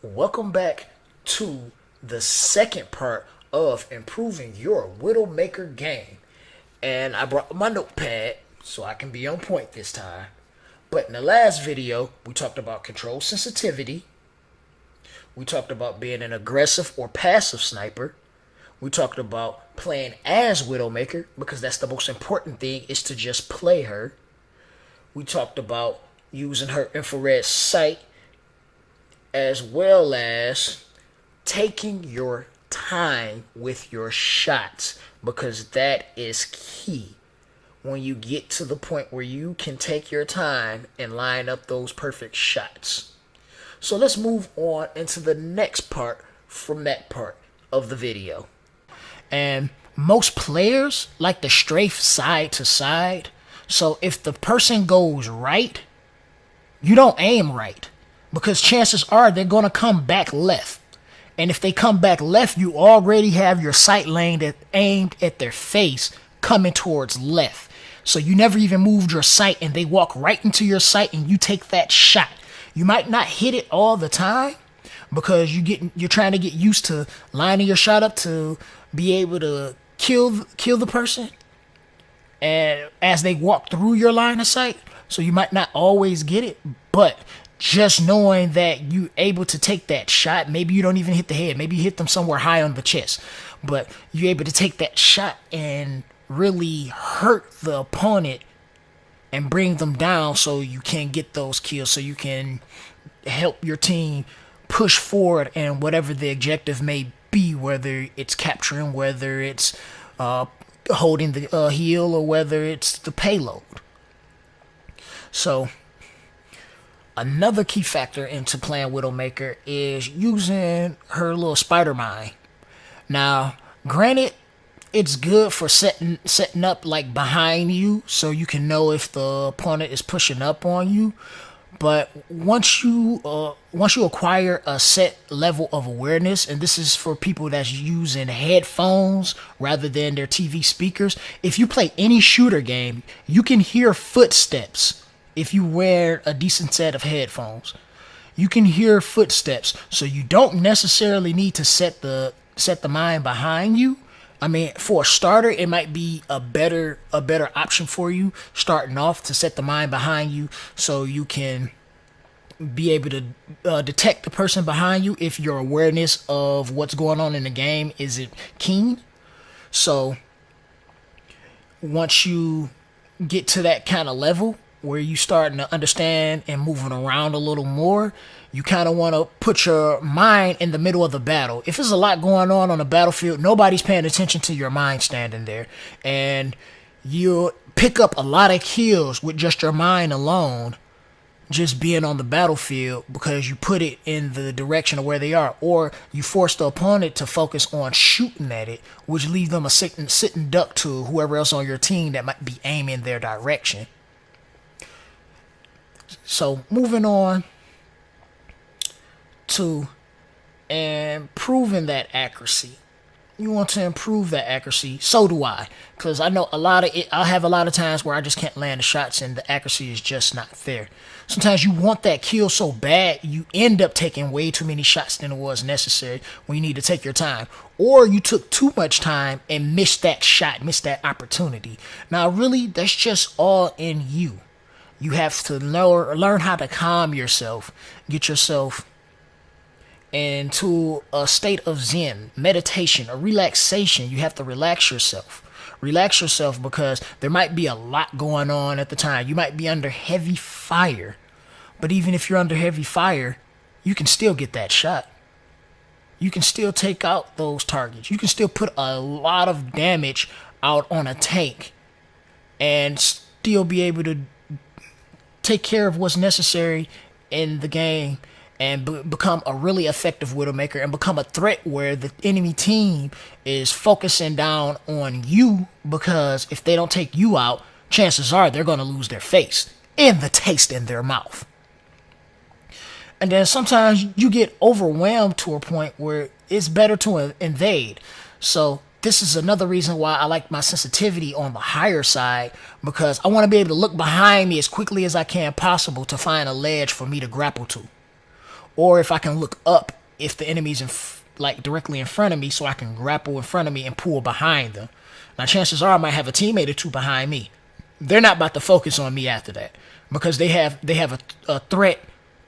Welcome back to the second part of improving your Widowmaker game. And I brought my notepad so I can be on point this time. But in the last video, we talked about control sensitivity. We talked about being an aggressive or passive sniper. We talked about playing as Widowmaker because that's the most important thing, is to just play her. We talked about using her infrared sight, as well as taking your time with your shots, because that is key. When you get to the point where you can take your time and line up those perfect shots. So let's move on into the next part from that part of the video. And most players like to strafe side to side. So if the person goes right, you don't aim right, because chances are they're going to come back left. And if they come back left, you already have your sight aimed at their face coming towards left. So you never even moved your sight and they walk right into your sight and you take that shot. You might not hit it all the time because you're trying to get used to lining your shot up to be able to kill the person and as they walk through your line of sight. So you might not always get it, but just knowing that you're able to take that shot, maybe you don't even hit the head, maybe you hit them somewhere high on the chest, but you're able to take that shot and really hurt the opponent and bring them down so you can get those kills, so you can help your team push forward and whatever the objective may be, whether it's capturing, whether it's holding the heel, or whether it's the payload. So another key factor into playing Widowmaker is using her little spider mine. Now, granted, it's good for setting up like behind you so you can know if the opponent is pushing up on you. But once you acquire a set level of awareness, and this is for people that's using headphones rather than their TV speakers, if you play any shooter game, you can hear footsteps if you wear a decent set of headphones. You can hear footsteps, so you don't necessarily need to set the mine behind you. I mean, for a starter, it might be a better option for you starting off to set the mine behind you, so you can be able to detect the person behind you if your awareness of what's going on in the game isn't keen. So once you get to that kind of level where you starting to understand and moving around a little more, you kind of want to put your mind in the middle of the battle. If there's a lot going on the battlefield, nobody's paying attention to your mind standing there, and you'll pick up a lot of kills with just your mind alone, just being on the battlefield, because you put it in the direction of where they are, or you force the opponent to focus on shooting at it, which leaves them a sitting duck to whoever else on your team that might be aiming their direction. So moving on to improving that accuracy. You want to improve that accuracy. So do I, because I know I have a lot of times where I just can't land the shots and the accuracy is just not there. Sometimes you want that kill so bad you end up taking way too many shots than it was necessary when you need to take your time, or you took too much time and missed that shot, missed that opportunity. Now really, that's just all in you. You have to learn how to calm yourself, get yourself into a state of zen, meditation, or relaxation. You have to relax yourself. Relax yourself because there might be a lot going on at the time. You might be under heavy fire. But even if you're under heavy fire, you can still get that shot. You can still take out those targets. You can still put a lot of damage out on a tank and still be able to take care of what's necessary in the game and become a really effective Widowmaker and become a threat where the enemy team is focusing down on you, because if they don't take you out, chances are they're going to lose their face and the taste in their mouth. And then sometimes you get overwhelmed to a point where it's better to invade. So this is another reason why I like my sensitivity on the higher side, because I want to be able to look behind me as quickly as I can possible to find a ledge for me to grapple to. or if I can look up if the enemy's like directly in front of me, so I can grapple in front of me and pull behind them. Now, chances are I might have a teammate or two behind me. They're not about to focus on me after that because they have a threat.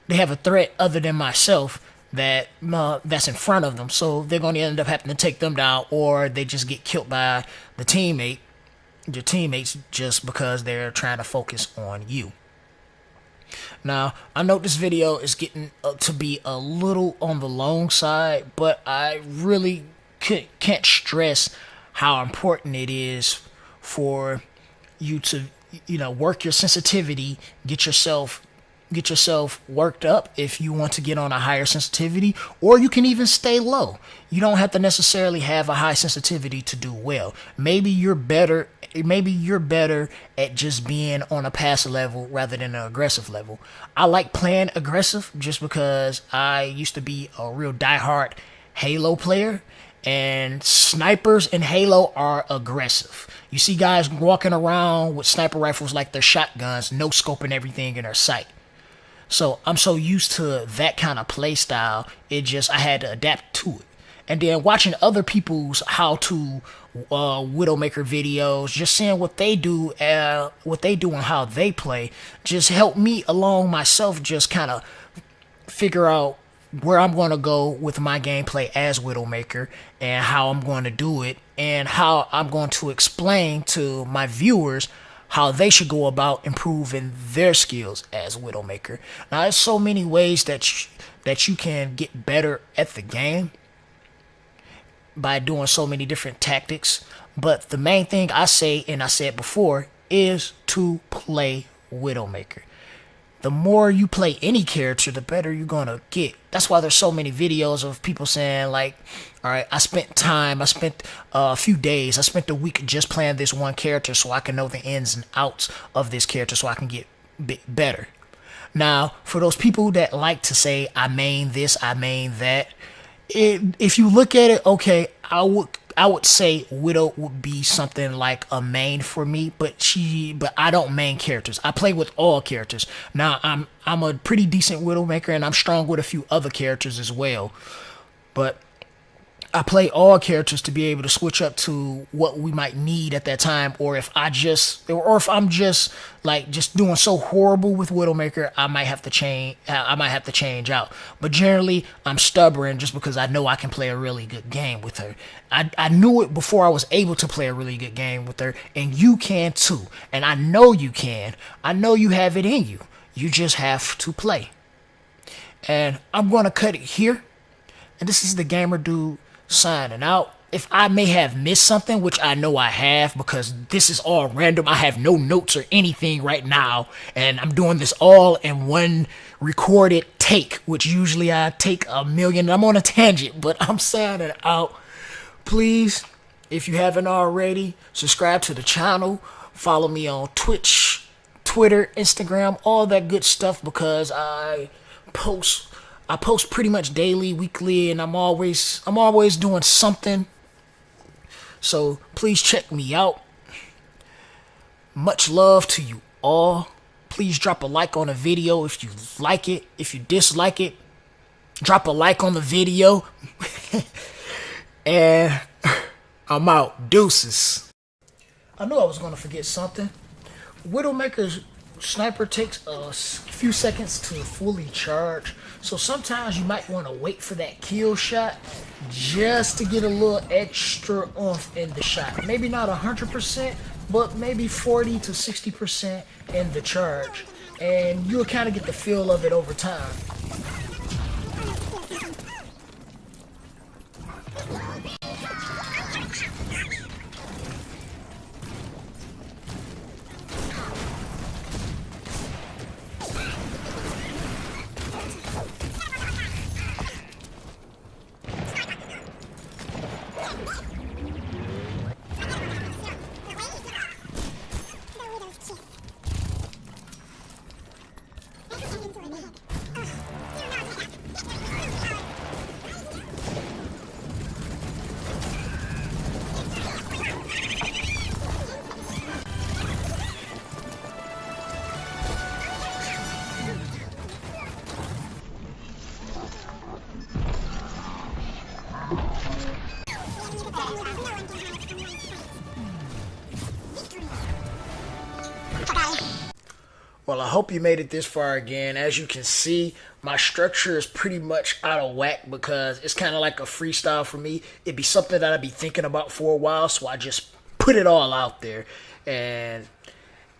They have a threat other than myself that's in front of them. So they're going to end up having to take them down, or they just get killed by your teammates, just because they're trying to focus on you. Now, I know this video is getting to be a little on the long side, but I really can't stress how important it is for you to, work your sensitivity, get yourself worked up if you want to get on a higher sensitivity, or you can even stay low. You don't have to necessarily have a high sensitivity to do well. Maybe you're better at just being on a passive level rather than an aggressive level. I like playing aggressive just because I used to be a real diehard Halo player, and snipers in Halo are aggressive. You see guys walking around with sniper rifles like they're shotguns, no scoping everything in their sight. So I'm so used to that kind of play style, I had to adapt to it. And then watching other people's how-to Widowmaker videos, just seeing what they do and how they play, just helped me along myself just kind of figure out where I'm going to go with my gameplay as Widowmaker and how I'm going to do it and how I'm going to explain to my viewers how they should go about improving their skills as Widowmaker. Now, there's so many ways that you can get better at the game by doing so many different tactics, but the main thing I say, and I said before, is to play Widowmaker. The more you play any character, the better you're gonna get. That's why there's so many videos of people saying like, all right, I spent a few days, I spent a week just playing this one character so I can know the ins and outs of this character so I can get better. Now, for those people that like to say, I main this, I main that, if you look at it, okay, I would say Widow would be something like a main for me, but I don't main characters. I play with all characters. Now, I'm a pretty decent Widowmaker, and I'm strong with a few other characters as well. But I play all characters to be able to switch up to what we might need at that time, or if I'm just doing so horrible with Widowmaker, I might have to change out. But generally, I'm stubborn just because I know I can play a really good game with her. I knew it before I was able to play a really good game with her, and you can too. And I know you can. I know you have it in you. You just have to play. And I'm going to cut it here. And this is the Gamer Dude signing out. If I may have missed something, which I know I have because this is all random, I have no notes or anything right now, and I'm doing this all in one recorded take, which usually I take a million. I'm on a tangent, but I'm signing out. Please, if you haven't already, subscribe to the channel, follow me on Twitch, Twitter, Instagram, all that good stuff, because I post pretty much daily, weekly, and I'm always doing something. So please check me out. Much love to you all. Please drop a like on the video if you like it. If you dislike it, drop a like on the video. And I'm out. Deuces. I knew I was going to forget something. Widowmaker's sniper takes a few seconds to fully charge, so sometimes you might want to wait for that kill shot just to get a little extra oomph in the shot. Maybe not 100%, but maybe 40 to 60% in the charge, and you'll kind of get the feel of it over time. Well, I hope you made it this far again. As you can see, my structure is pretty much out of whack because it's kind of like a freestyle for me. It'd be something that I'd be thinking about for a while, so I just put it all out there. And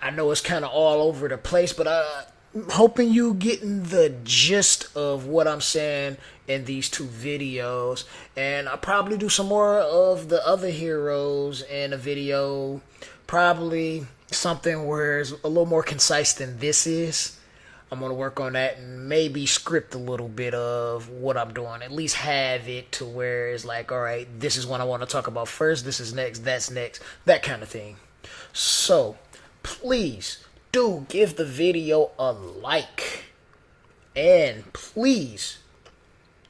I know it's kind of all over the place, but I'm hoping you getting the gist of what I'm saying in these two videos. And I'll probably do some more of the other heroes in a video, probably something where it's a little more concise than this is. I'm going to work on that and maybe script a little bit of what I'm doing. At least have it to where it's like, all right, this is what I want to talk about first. This is next. That's next. That kind of thing. So, please do give the video a like. And please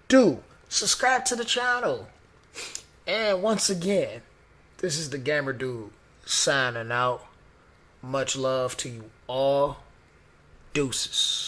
do subscribe to the channel. And once again, this is the Gamer Dude signing out. Much love to you all. Deuces.